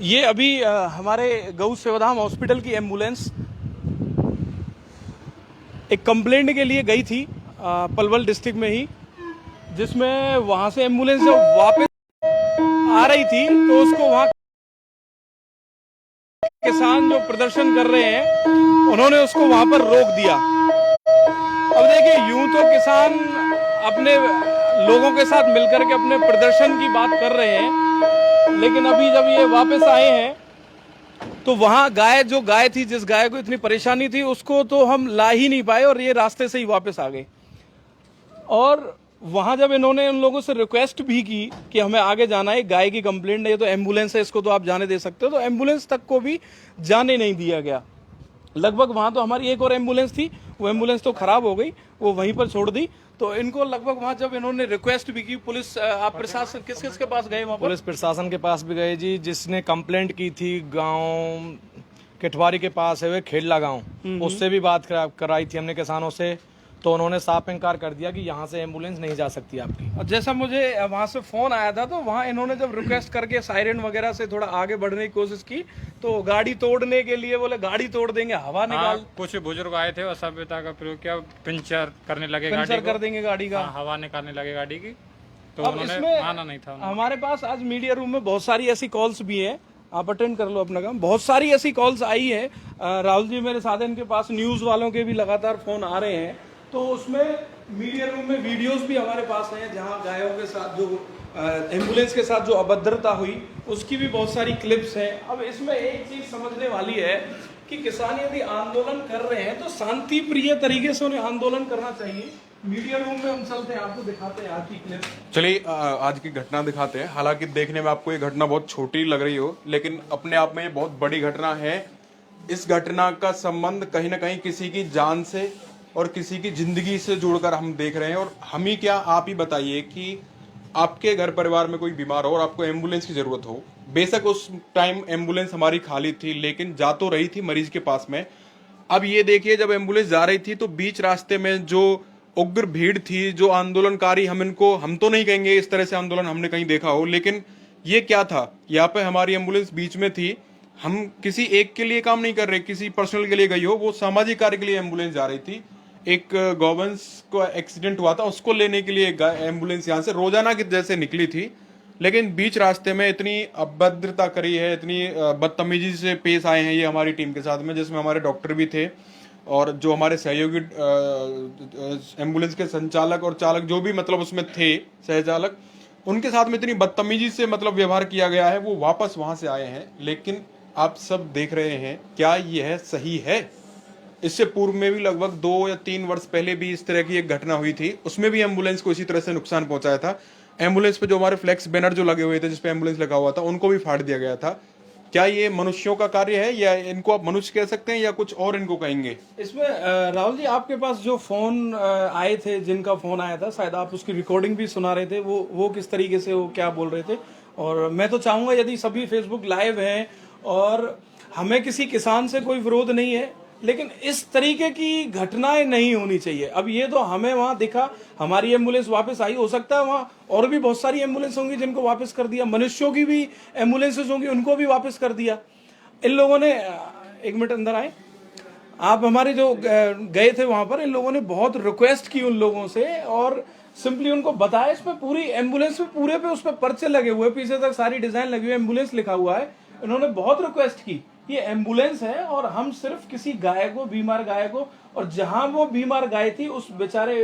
ये अभी हमारे गौ सेवाधाम हॉस्पिटल की एम्बुलेंस एक कंप्लेंट के लिए गई थी पलवल डिस्ट्रिक्ट में ही, जिसमें वहां से एम्बुलेंस जब वापस आ रही थी तो उसको वहां किसान जो प्रदर्शन कर रहे हैं उन्होंने उसको वहां पर रोक दिया। अब देखिए, यूं तो किसान अपने लोगों के साथ मिलकर के अपने प्रदर्शन की बात कर रहे हैं, लेकिन अभी जब ये वापस आए हैं तो वहां जो गाय थी, जिस गाय को इतनी परेशानी थी, उसको तो हम ला ही नहीं पाए और ये रास्ते से ही वापस आ गए। और वहां जब इन्होंने उन लोगों से रिक्वेस्ट भी की कि हमें आगे जाना है, गाय की कंप्लेंट है, ये तो एम्बुलेंस है, इसको तो आप जाने दे सकते हो, तो एम्बुलेंस तक को भी जाने नहीं दिया गया। लगभग वहां तो हमारी एक और एम्बुलेंस थी, वो एम्बुलेंस तो खराब हो गई, वो वहीं पर छोड़ दी। तो इनको लगभग वहां जब इन्होंने रिक्वेस्ट भी की, पुलिस आप प्रशासन किस किस के पास गए वहां पर? पुलिस प्रशासन के पास भी गए जी। जिसने कंप्लेंट की थी गांव केठवारी के पास है, वे खेड़ला गांव, उससे भी बात कराई थी हमने किसानों से, तो उन्होंने साफ इनकार कर दिया कि यहाँ से एम्बुलेंस नहीं जा सकती आपकी। और जैसा मुझे वहां से फोन आया था तो वहां इन्होंने जब रिक्वेस्ट करके सायरन वगैरह से थोड़ा आगे बढ़ने की कोशिश की तो गाड़ी तोड़ने के लिए बोले गाड़ी तोड़ देंगे, हवा निकाल। कुछ बुजुर्ग आए थे, असभ्यता का प्रयोग किया, पंचर करने लगे, पंचर कर देंगे गाड़ी का, हवा निकालने लगे गाड़ी की, तो अब उन्होंने इसमें माना नहीं था। हमारे पास आज मीडिया रूम में बहुत सारी ऐसी कॉल्स भी हैं, आप अटेंड कर लो अपना काम। बहुत सारी ऐसी कॉल्स आई है, राहुल जी मेरे साथ हैं, इनके पास न्यूज वालों के भी लगातार फोन आ रहे हैं, तो उसमें मीडिया रूम में वीडियोस भी हमारे पास हैं जहां गायों के साथ जो एम्बुलेंस के साथ जो अभद्रता हुई उसकी भी बहुत सारी क्लिप्स हैं। अब इसमें एक चीज समझने वाली है कि किसान यदि आंदोलन कर रहे हैं तो शांति प्रिय तरीके से उन्हें आंदोलन करना चाहिए। मीडिया रूम में हम चलते हैं, आपको दिखाते हैं आज की क्लिप। चलिए आज की घटना दिखाते हैं। हालांकि देखने में आपको ये घटना बहुत छोटी लग रही हो, लेकिन अपने आप में ये बहुत बड़ी घटना है। इस घटना का संबंध कहीं ना कहीं किसी की जान से और किसी की जिंदगी से जुड़कर हम देख रहे हैं। और हम ही क्या, आप ही बताइए कि आपके घर परिवार में कोई बीमार हो और आपको एम्बुलेंस की जरूरत हो, बेशक उस टाइम एम्बुलेंस हमारी खाली थी लेकिन जा तो रही थी मरीज के पास में। अब ये देखिए, जब एम्बुलेंस जा रही थी तो बीच रास्ते में जो उग्र भीड़ थी, जो आंदोलनकारी, हम तो नहीं कहेंगे इस तरह से आंदोलन हमने कहीं देखा हो, लेकिन ये क्या था, यहाँ पे हमारी एम्बुलेंस बीच में थी। हम किसी एक के लिए काम नहीं कर रहे, किसी पर्सनल के लिए गई हो, वो सामाजिक कार्य के लिए एम्बुलेंस जा रही थी। एक गौवंश को एक्सीडेंट हुआ था, उसको लेने के लिए एम्बुलेंस यहाँ से रोजाना की जैसे निकली थी, लेकिन बीच रास्ते में इतनी अभद्रता करी है, इतनी बदतमीजी से पेश आए हैं ये हमारी टीम के साथ में, जिसमें हमारे डॉक्टर भी थे और जो हमारे सहयोगी एम्बुलेंस के संचालक और चालक जो भी मतलब उसमें थे सहचालक, उनके साथ में इतनी बदतमीजी से मतलब व्यवहार किया गया है। वो वापस वहां से आए हैं, लेकिन आप सब देख रहे हैं, क्या यह सही है? इससे पूर्व में भी लगभग 2 या 3 वर्ष पहले भी इस तरह की एक घटना हुई थी, उसमें भी एम्बुलेंस को इसी तरह से नुकसान पहुंचाया था। एम्बुलेंस पे जो हमारे फ्लेक्स बैनर जो लगे हुए थे जिसपे एम्बुलेंस लगा हुआ था, उनको भी फाड़ दिया गया था। क्या ये मनुष्यों का कार्य है, या इनको आप मनुष्य कह सकते हैं, या कुछ और इनको कहेंगे? इसमें राहुल जी आपके पास जो फोन आए थे, जिनका फोन आया था, शायद आप उसकी रिकॉर्डिंग भी सुना रहे थे, वो किस तरीके से वो क्या बोल रहे थे? और मैं तो चाहूंगा यदि सभी फेसबुक लाइव हैं और हमें किसी किसान से कोई विरोध नहीं है, लेकिन इस तरीके की घटनाएं नहीं होनी चाहिए। अब ये तो हमें वहां दिखा, हमारी एम्बुलेंस वापस आई, हो सकता है वहां और भी बहुत सारी एम्बुलेंस होंगी जिनको वापस कर दिया, मनुष्यों की भी एम्बुलेंसेज होंगी उनको भी वापस कर दिया। इन लोगों ने, एक मिनट अंदर आए आप, हमारे जो गए थे वहां पर, इन लोगों ने बहुत रिक्वेस्ट की उन लोगों से और सिंपली उनको बताया, इसमें पूरी एम्बुलेंस में पूरे पे उस पर पर्चे लगे हुए, पीछे तक सारी डिजाइन लगी हुई, एम्बुलेंस लिखा हुआ है। इन्होंने बहुत रिक्वेस्ट की, ये एम्बुलेंस है और हम सिर्फ किसी गाय को, बीमार गाय को, और जहां वो बीमार गाय थी उस बेचारे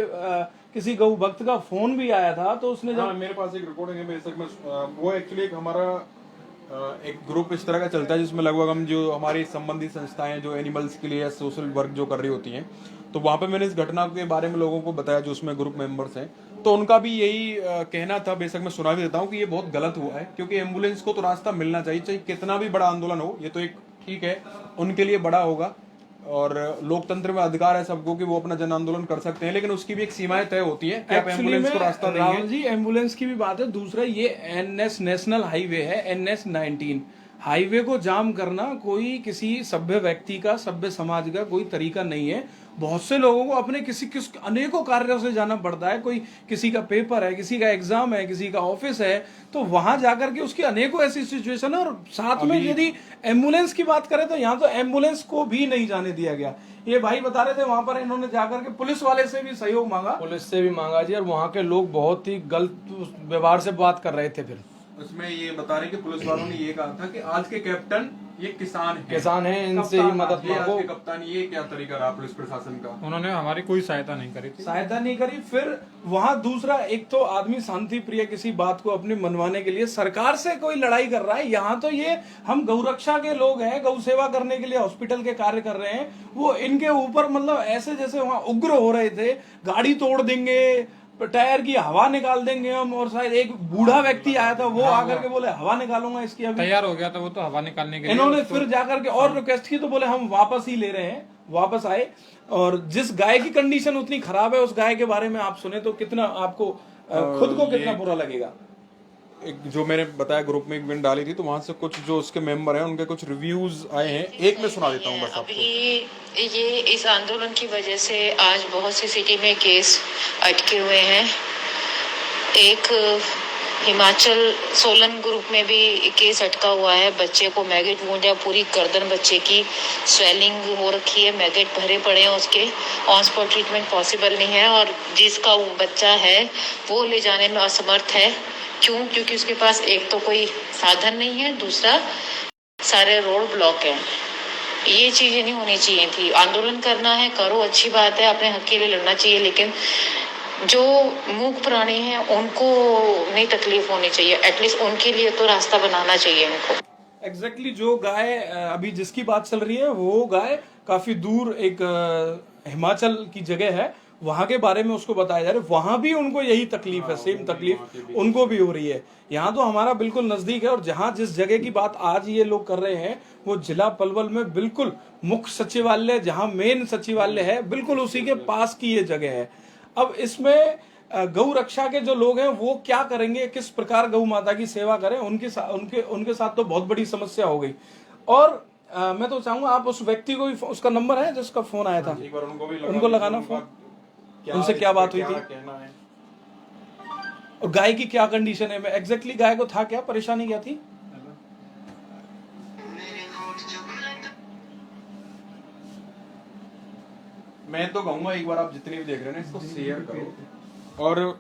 किसी गौ भक्त का फोन भी आया था, तो उसने जब मेरे पास एक रिकॉर्डिंग है बेशक में, वो एक्चुअली एक हमारा एक ग्रुप इस तरह का चलता है जिसमें लगभग हम जो हमारी संबंधित संस्थाएं जो एनिमल्स के लिए सोशल वर्क जो कर रही होती हैं, तो वहां पे मैंने इस घटना के बारे में लोगों को बताया जो उसमें ग्रुप मेंबर्स हैं, तो उनका भी यही कहना था। बेशक मैं सुना भी देता हूँ कि ये बहुत गलत हुआ है, क्योंकि एम्बुलेंस को तो रास्ता मिलना चाहिए, चाहे कितना भी बड़ा आंदोलन हो। ये तो एक ठीक है, उनके लिए बड़ा होगा और लोकतंत्र में अधिकार है सबको कि वो अपना जन आंदोलन कर सकते हैं, लेकिन उसकी भी एक सीमाएं तय होती है कि आप एम्बुलेंस को रास्ता देंगे। राहुल जी, एम्बुलेंस की भी बात है। दूसरा, ये NS नेशनल हाईवे है, NS 19, हाईवे को जाम करना कोई किसी सभ्य व्यक्ति का, सभ्य समाज का कोई तरीका नहीं है। बहुत से लोगों को अपने किस अनेकों कार्यों से जाना पड़ता है। कोई किसी का पेपर है, किसी का एग्जाम है, किसी का ऑफिस है, तो वहां जाकर के उसकी अनेकों ऐसी सिचुएशन है। और साथ में यदि एम्बुलेंस की बात करें तो यहाँ तो एम्बुलेंस को भी नहीं जाने दिया गया। ये भाई बता रहे थे वहां पर इन्होंने जाकर के पुलिस वाले से भी सहयोग मांगा, पुलिस से भी मांगा जी, और वहाँ के लोग बहुत ही गलत व्यवहार से बात कर रहे थे। फिर उसमें ये बता रहे कि पुलिस वालों ने ये कहा था कि आज के कैप्टन ये किसान हैं, इनसे ही मदद मांगो। कप्तान, ये क्या तरीका रहा पुलिस प्रशासन का? उन्होंने हमारी कोई सहायता नहीं करी थी। सहायता नहीं करी। फिर वहां दूसरा, एक तो आदमी शांति प्रिय किसी बात को अपने मनवाने के लिए सरकार से कोई लड़ाई कर रहा है। यहाँ तो ये हम गौरक्षा के लोग हैं, गौ सेवा करने के लिए हॉस्पिटल के कार्य कर रहे हैं, वो इनके ऊपर मतलब ऐसे जैसे वहां उग्र हो रहे थे, गाड़ी तोड़ देंगे, टायर की हवा निकाल देंगे हम। और शायद एक बूढ़ा व्यक्ति आया था, वो आकर के बोले हवा निकालूंगा इसकी। अभी तैयार हो गया था वो तो हवा निकालने के लिए। इन्होंने फिर जाकर के और रिक्वेस्ट की तो बोले हम वापस ही ले रहे हैं। वापस आए, और जिस गाय की कंडीशन उतनी खराब है, उस गाय के बारे में आप सुने तो कितना आपको खुद को कितना बुरा लगेगा। एक जो मैंने बताया ग्रुप में एक वीडियो डाली थी, तो वहां से कुछ जो उसके मेंबर हैं उनके कुछ रिव्यूज आए हैं, एक मैं सुना देता हूँ बस आपको। अभी ये इस आंदोलन की वजह से आज बहुत सी सिटी में केस अटके हुए हैं। एक हिमाचल सोलन ग्रुप में भी केस अटका हुआ है। बच्चे को मैगेट वुंड है, पूरी गर्दन बच्चे की स्वेलिंग हो रखी है, मैगेट भरे पड़े हैं उसके। ऑन स्पॉट ट्रीटमेंट पॉसिबल नहीं है, और जिसका वो बच्चा है वो ले जाने में असमर्थ है। क्यों? क्योंकि उसके पास एक तो कोई साधन नहीं है, दूसरा सारे रोड ब्लॉक हैं। ये चीजें नहीं होनी चाहिए थी। आंदोलन करना है, करो, अच्छी बात है, अपने हक के लिए लड़ना चाहिए, लेकिन जो मूक प्राणी हैं उनको नहीं तकलीफ होनी चाहिए। एटलीस्ट उनके लिए तो रास्ता बनाना चाहिए उनको। एग्जैक्टली जो गाय अभी जिसकी बात चल रही है, वो गाय काफी दूर एक हिमाचल की जगह है, वहां के बारे में उसको बताया जा रहा है। वहां भी उनको यही तकलीफ है, सेम तकलीफ उनको भी हो रही है। यहाँ तो हमारा बिल्कुल नजदीक है, और जहाँ जिस जगह की बात आज ये लोग कर रहे हैं वो जिला पलवल में बिल्कुल मुख्य सचिवालय, जहाँ मेन सचिवालय है, बिल्कुल उसी के पास की ये जगह है। अब इसमें गौ रक्षा के जो लोग हैं वो क्या करेंगे, किस प्रकार गौ माता की सेवा करें, उनके साथ तो बहुत बड़ी समस्या हो गई। और मैं तो चाहूंगा आप उस व्यक्ति को भी, उसका नंबर है जिसका फोन आया था, एक बार उनको लगाना फोन, उनसे क्या बात हुई थी और गाय की क्या कंडीशन है। मैं एग्जैक्टली गाय को था क्या, परेशानी क्या थी? मैं तो कहूंगा एक बार आप जितने भी देख रहे हैं ना, इसको शेयर करो। और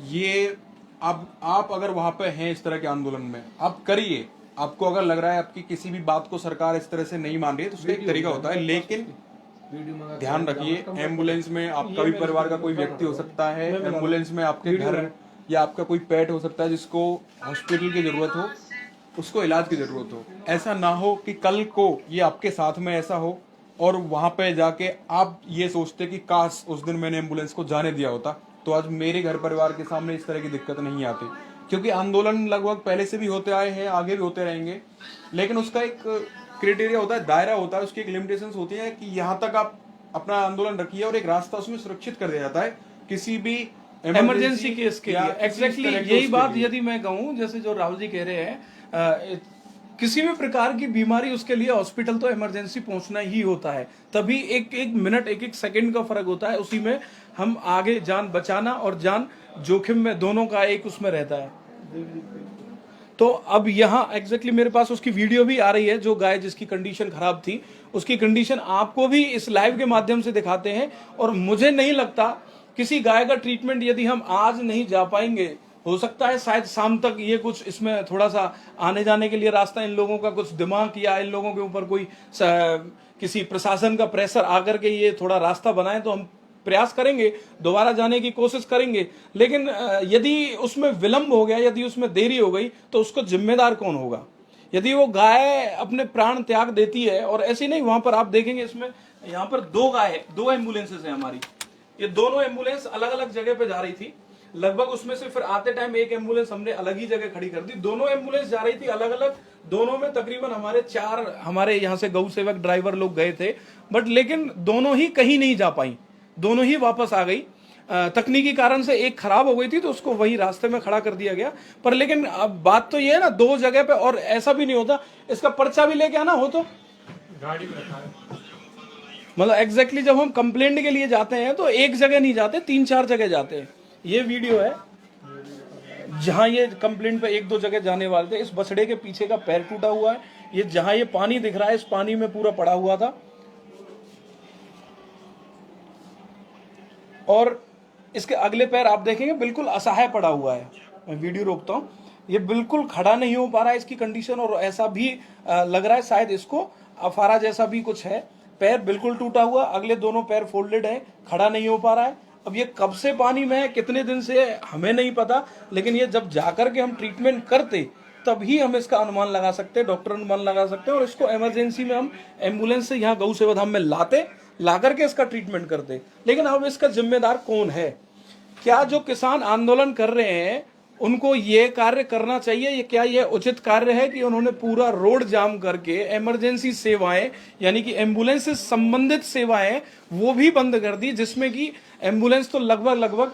ये आप अगर वहां पे हैं इस तरह के आंदोलन में, आप करिए। आपको अगर लग रहा है आपकी किसी भी बात को सरकार इस तरह से नहीं मान रही है, तो उसका एक तरीका होता है, लेकिन ध्यान रखिए एम्बुलेंस में आपका भी परिवार का कोई व्यक्ति हो सकता है, एम्बुलेंस में आपके घर या आपका कोई पेट हो सकता है जिसको हॉस्पिटल की जरूरत हो, उसको इलाज की जरूरत हो। ऐसा ना हो कि कल को ये आपके साथ में ऐसा हो और वहां पे जाके आप ये सोचते कि काश उस दिन मैंने एम्बुलेंस को जाने दिया होता तो आज मेरे घर परिवार के सामने इस तरह की दिक्कत नहीं आती। क्योंकि आंदोलन लगभग पहले से भी होते आए हैं, आगे भी होते रहेंगे, लेकिन उसका एक क्राइटेरिया होता है, दायरा होता है, उसकी एक लिमिटेशंस होती है कि यहाँ तक आप अपना आंदोलन रखिए और एक रास्ता उसमें सुरक्षित कर दिया जाता है किसी भी इमरजेंसी केस के लिए। एग्जैक्टली यही बात यदि मैं कहूँ, जैसे जो राहुल जी कह रहे हैं, किसी भी प्रकार की बीमारी उसके लिए हॉस्पिटल तो इमरजेंसी पहुंचना ही होता है। तभी एक एक मिनट, एक एक सेकंड का फर्क होता है, उसी में हम आगे जान बचाना और जान जोखिम में दोनों का एक उसमें रहता है। तो अब यहाँ एग्जैक्टली मेरे पास उसकी वीडियो भी आ रही है, जो गाय जिसकी कंडीशन खराब थी उसकी कंडीशन आपको भी इस लाइव के माध्यम से दिखाते हैं। और मुझे नहीं लगता किसी गाय का ट्रीटमेंट यदि हम आज नहीं जा पाएंगे, हो सकता है शायद शाम तक ये कुछ इसमें थोड़ा सा आने जाने के लिए रास्ता, इन लोगों का कुछ दिमाग या इन लोगों के ऊपर कोई किसी प्रशासन का प्रेशर आकर के ये थोड़ा रास्ता बनाए, तो हम प्रयास करेंगे, दोबारा जाने की कोशिश करेंगे। लेकिन यदि उसमें विलंब हो गया, यदि उसमें देरी हो गई, तो उसको जिम्मेदार कौन होगा? यदि वो गाय अपने प्राण त्याग देती है, और ऐसी नहीं, वहां पर आप देखेंगे इसमें यहाँ पर दो एम्बुलेंसेस हैं हमारी। ये दोनों एम्बुलेंस अलग अलग जगह पे जा रही थी। लगभग उसमें से फिर आते टाइम एक एम्बुलेंस हमने अलग ही जगह खड़ी कर दी। दोनों एम्बुलेंस जा रही थी अलग अलग, दोनों में तकरीबन हमारे यहाँ से गौ सेवक ड्राइवर लोग गए थे, बट लेकिन दोनों ही कहीं नहीं जा पाई, दोनों ही वापस आ गई। तकनीकी कारण से एक खराब हो गई थी तो उसको वही रास्ते में खड़ा कर दिया गया। पर लेकिन अब बात तो ये है ना, 2 जगह पे, और ऐसा भी नहीं होता, इसका पर्चा भी लेके आना हो तो गाड़ी में रखा है। मतलब एग्जैक्टली जब हम कंप्लेंट के लिए जाते हैं तो एक जगह नहीं जाते, 3-4 जगह जाते हैं। ये वीडियो है जहां ये कंप्लेंट पे 1-2 जगह जाने वाले थे। इस बछड़े के पीछे का पैर टूटा हुआ है, ये जहां ये पानी दिख रहा है, इस पानी में पूरा पड़ा हुआ था। और इसके अगले पैर आप देखेंगे बिल्कुल असहाय पड़ा हुआ है। मैं वीडियो रोकता हूँ, ये बिल्कुल खड़ा नहीं हो पा रहा है इसकी कंडीशन, और ऐसा भी लग रहा है शायद इसको अफारा जैसा भी कुछ है। पैर बिल्कुल टूटा हुआ, अगले दोनों पैर फोल्डेड है, खड़ा नहीं हो पा रहा है। अब ये कब से पानी में है, कितने दिन से, हमें नहीं पता, लेकिन ये जब जाकर के हम ट्रीटमेंट करते तभी हम इसका अनुमान लगा सकते हैं, डॉक्टर अनुमान लगा सकते हैं, और इसको इमरजेंसी में हम एम्बुलेंस से यहाँ गौ सेवा धाम में लाते, ला करके इसका ट्रीटमेंट करते। लेकिन अब इसका जिम्मेदार कौन है? क्या जो किसान आंदोलन कर रहे हैं उनको ये कार्य करना चाहिए? ये क्या ये उचित कार्य है कि उन्होंने पूरा रोड जाम करके इमरजेंसी सेवाएं, यानी कि एम्बुलेंस से संबंधित सेवाएं, वो भी बंद कर दी, जिसमें कि एम्बुलेंस तो लगभग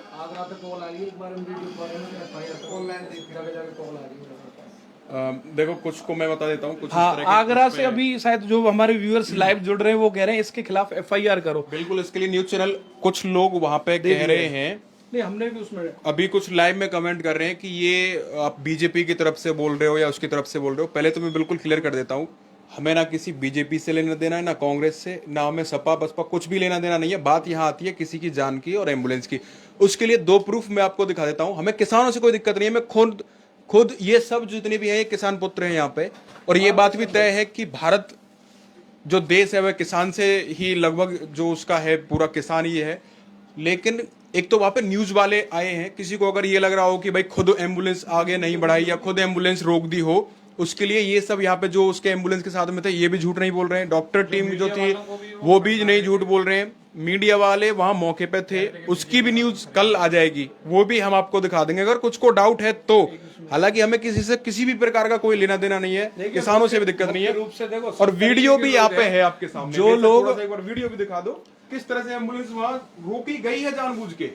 देखो, कुछ को मैं बता देता हूँ, कुछ हाँ, आगरा से अभी शायद जो हमारे व्यूअर्स लाइव जुड़ रहे हैं वो कह रहे हैं इसके खिलाफ FIR करो। बिल्कुल, इसके लिए न्यूज चैनल कुछ लोग वहां पे कह रहे हैं, नहीं हमने भी उसमें अभी कुछ लाइव में कमेंट कर रहे हैं कि ये आप बीजेपी की तरफ से बोल रहे हो या उसकी तरफ से बोल रहे हो। पहले तो मैं बिल्कुल क्लियर कर देता हूँ, हमें ना किसी बीजेपी से लेना देना है, ना कांग्रेस से, ना हमें सपा बसपा, कुछ भी लेना देना नहीं है। बात यहाँ आती है किसी की जान की और एम्बुलेंस की। उसके लिए 2 प्रूफ मैं आपको दिखा देता हूँ। हमें किसानों से कोई दिक्कत नहीं है, मैं खुद ये सब जितने भी हैं ये किसान पुत्र हैं यहाँ पे, और ये बात भी तय है कि भारत जो देश है वह किसान से ही लगभग जो उसका है पूरा किसान ही है। लेकिन एक तो वहां पे न्यूज वाले आए हैं, किसी को अगर ये लग रहा हो कि भाई खुद एम्बुलेंस आगे नहीं बढ़ाई या खुद एम्बुलेंस रोक दी हो, उसके लिए ये सब यहाँ पे जो उसके एम्बुलेंस के साथ में थे ये भी झूठ नहीं बोल रहे हैं। डॉक्टर टीम जो थी वो भी नहीं झूठ बोल रहे हैं। मीडिया वाले वहां मौके पे थे, उसकी भी न्यूज कल आ जाएगी, वो भी हम आपको दिखा देंगे अगर कुछ को डाउट है तो। हालांकि हमें किसी से किसी भी प्रकार का कोई लेना देना नहीं है, किसानों से भी दिक्कत नहीं है। रूप से देखो, और वीडियो भी यहाँ पे है आपके सामने, जो लोग एक बार वीडियो भी दिखा दो किस तरह से एम्बुलेंस वहां रोकी गई है जानबूझ के।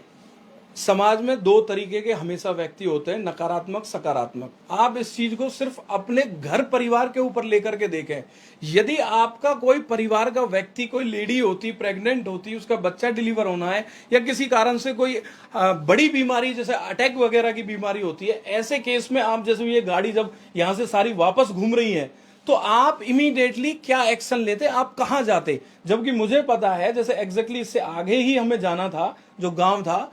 समाज में 2 तरीके के हमेशा व्यक्ति होते हैं, नकारात्मक, सकारात्मक। आप इस चीज को सिर्फ अपने घर परिवार के ऊपर लेकर के देखें। यदि आपका कोई परिवार का व्यक्ति, कोई लेडी होती, प्रेग्नेंट होती, उसका बच्चा डिलीवर होना है, या किसी कारण से कोई बड़ी बीमारी जैसे अटैक वगैरह की बीमारी होती है, ऐसे केस में आप जैसे ये गाड़ी जब यहां से सारी वापस घूम रही है तो आप इमीडिएटली क्या एक्शन लेते, आप कहां जाते? जबकि मुझे पता है जैसे एग्जैक्टली इससे आगे ही हमें जाना था, जो गांव था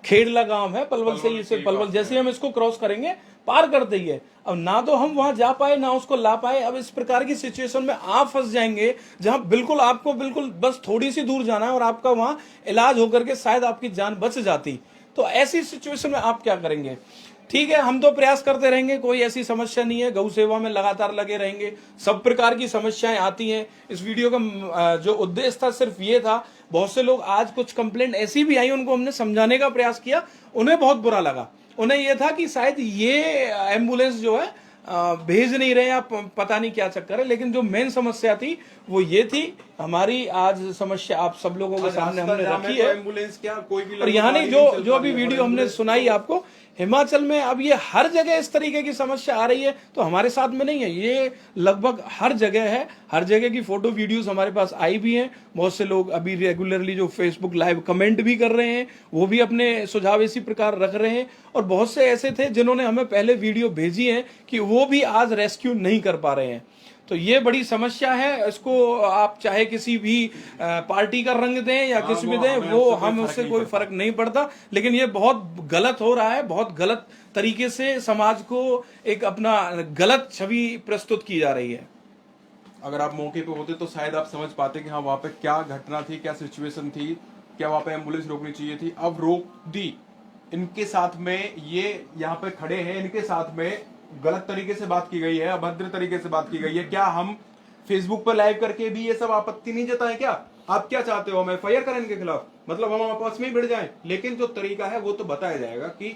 खेड़ला गांव है, पलवल से इसे पलवल जैसे हम इसको क्रॉस करेंगे पार कर देंगे। अब ना तो हम वहां जा पाए ना उसको ला पाए। अब इस प्रकार की सिचुएशन में आप फंस जाएंगे जहां बिल्कुल आपको बिल्कुल बस थोड़ी सी दूर जाना है और आपका वहां इलाज होकर के शायद आपकी जान बच जाती। तो ऐसी सिचुएशन में आप क्या करेंगे? ठीक है, हम तो प्रयास करते रहेंगे, कोई ऐसी समस्या नहीं है, गौ सेवा में लगातार लगे रहेंगे। सब प्रकार की समस्याएं आती हैं। इस वीडियो का जो उद्देश्य था सिर्फ ये था, बहुत से लोग आज कुछ कंप्लेंट ऐसी भी आई, उनको हमने समझाने का प्रयास किया, उन्हें बहुत बुरा लगा। उन्हें यह था कि शायद ये एम्बुलेंस जो है भेज नहीं रहे, आप पता नहीं क्या चक्कर है। लेकिन जो मेन समस्या थी वो ये थी। हमारी आज समस्या आप सब लोगों के सामने हमने रखी है। एम्बुलेंस क्या कोई भी, और यहाँ नहीं, जो अभी वीडियो हमने सुनाई आपको, हिमाचल में अब ये हर जगह इस तरीके की समस्या आ रही है, तो हमारे साथ में नहीं है, ये लगभग हर जगह है। हर जगह की फोटो वीडियोस हमारे पास आई भी हैं। बहुत से लोग अभी रेगुलरली जो फेसबुक लाइव कमेंट भी कर रहे हैं, वो भी अपने सुझाव इसी प्रकार रख रहे हैं। और बहुत से ऐसे थे जिन्होंने हमें पहले वीडियो भेजी है कि वो भी आज रेस्क्यू नहीं कर पा रहे हैं। तो ये बड़ी समस्या है। इसको आप चाहे किसी भी पार्टी का रंग दें या किसी भी दें, वो हम उससे कोई फर्क नहीं पड़ता। लेकिन ये बहुत गलत हो रहा है, बहुत गलत तरीके से समाज को एक अपना गलत छवि प्रस्तुत की जा रही है। अगर आप मौके पे होते तो शायद आप समझ पाते कि हाँ वहां पे क्या घटना थी, क्या सिचुएशन थी, क्या वहां पे एम्बुलेंस रोकनी चाहिए थी। अब रोक दी। इनके साथ में ये यहाँ पे खड़े हैं, इनके साथ में गलत तरीके से बात की गई है, अभद्र तरीके से बात की गई है। क्या हम फेसबुक पर लाइव करके भी ये सब आपत्ति नहीं जताएं? क्या आप क्या चाहते हो, हम FIR करें इनके खिलाफ? मतलब हम आपस में ही भिड़ जाएं? लेकिन जो तरीका है वो तो बताया जाएगा कि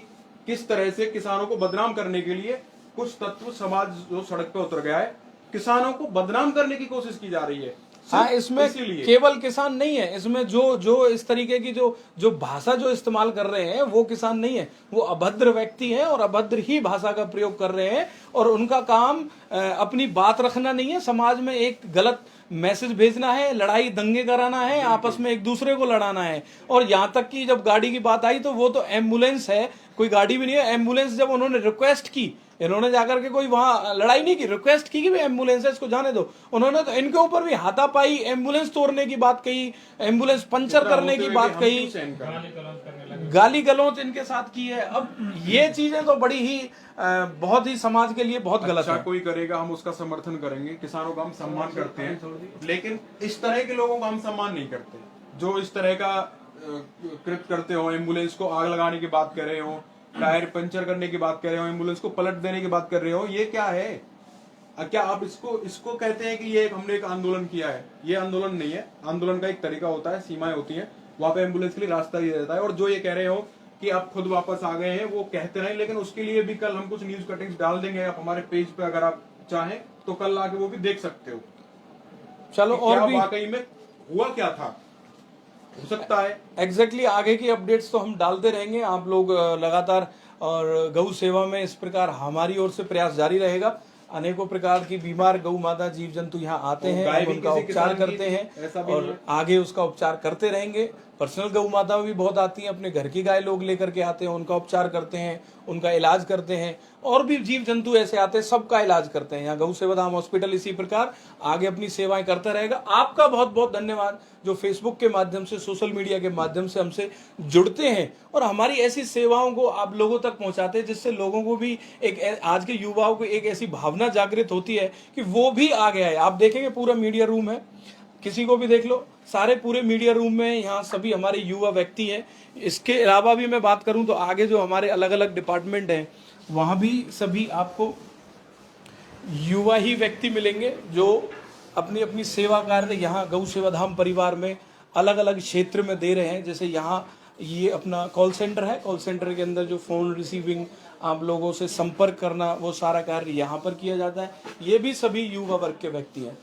किस तरह से किसानों को बदनाम करने के लिए कुछ तत्व, समाज जो सड़क पे उतर गया है, किसानों को बदनाम करने की कोशिश की जा रही है। हाँ, इसमें इसीलिए। केवल किसान नहीं है, इसमें जो इस तरीके की जो भाषा जो इस्तेमाल कर रहे हैं वो किसान नहीं है, वो अभद्र व्यक्ति है और अभद्र ही भाषा का प्रयोग कर रहे हैं। और उनका काम अपनी बात रखना नहीं है, समाज में एक गलत मैसेज भेजना है, लड़ाई दंगे कराना है, आपस में एक दूसरे को लड़ाना है। और यहाँ तक कि जब गाड़ी की बात आई तो वो तो एम्बुलेंस है, कोई गाड़ी भी नहीं है। एम्बुलेंस जब उन्होंने रिक्वेस्ट की, इन्होंने जाकर के कोई वहां लड़ाई नहीं की, रिक्वेस्ट की कि एम्बुलेंस है इसको जाने दो, उन्होंने तो इनके ऊपर भी हाथापाई, एम्बुलेंस तोड़ने की बात कही, एम्बुलेंस पंचर करने की बात कही, गाली गलौज इनके साथ की है। अब ये चीजें तो बड़ी ही बहुत ही समाज के लिए बहुत गलत अच्छा है। कोई करेगा हम उसका समर्थन करेंगे, किसानों का हम सम्मान करते हैं, लेकिन इस तरह के लोगों का हम सम्मान नहीं करते जो इस तरह का कृत करते हो। एम्बुलेंस को आग लगाने की बात कर रहे हो, टायर पंचर करने की बात कर रहे हो, एम्बुलेंस को पलट देने की बात कर रहे हो, ये क्या है? क्या आप इसको कहते हैं कि ये हमने एक आंदोलन किया है? ये आंदोलन नहीं है। आंदोलन का एक तरीका होता है, सीमाएं होती हैं, वहां पे एम्बुलेंस के लिए रास्ता दिया जाता है। और जो ये कह रहे हो कि आप खुद वापस आ गए हैं, वो कहते रहे, लेकिन उसके लिए भी कल हम कुछ न्यूज कटिंग्स डाल देंगे आप हमारे पेज पे, अगर आप चाहें तो कल आके वो भी देख सकते हो। चलो और भी वाकई में हुआ क्या था, हो सकता है एग्जैक्टली आगे की अपडेट्स तो हम डालते रहेंगे, आप लोग लगातार। और गौ सेवा में इस प्रकार हमारी ओर से प्रयास जारी रहेगा। अनेकों प्रकार की बीमार गौ माता जीव जंतु यहाँ आते हैं, हम उनका उपचार करते हैं और आगे उसका उपचार करते रहेंगे। पर्सनल गौ माता भी बहुत आती हैं, अपने घर की गाय लोग लेकर के आते हैं, उनका उपचार करते हैं, उनका इलाज करते हैं। और भी जीव जंतु ऐसे आते हैं, सबका इलाज करते हैं। यहाँ गौ सेवा धाम हॉस्पिटल इसी प्रकार आगे अपनी सेवाएं करता रहेगा। आपका बहुत बहुत धन्यवाद जो फेसबुक के माध्यम से, सोशल मीडिया के माध्यम से हमसे जुड़ते हैं और हमारी ऐसी सेवाओं को आप लोगों तक पहुंचाते हैं, जिससे लोगों को भी एक, आज के युवाओं को एक ऐसी भावना जागृत होती है कि वो भी आ गया है। आप देखेंगे पूरा मीडिया रूम है, किसी को भी देख लो, सारे पूरे मीडिया रूम में यहाँ सभी हमारे युवा व्यक्ति हैं। इसके अलावा भी मैं बात करूं तो आगे जो हमारे अलग अलग डिपार्टमेंट हैं वहाँ भी सभी आपको युवा ही व्यक्ति मिलेंगे जो अपनी अपनी सेवा कार्य यहाँ गौ सेवा धाम परिवार में अलग अलग क्षेत्र में दे रहे हैं। जैसे यहाँ ये अपना कॉल सेंटर है, कॉल सेंटर के अंदर जो फ़ोन रिसीविंग, आप लोगों से संपर्क करना, वो सारा कार्य यहाँ पर किया जाता है। ये भी सभी युवा वर्ग के व्यक्ति हैं।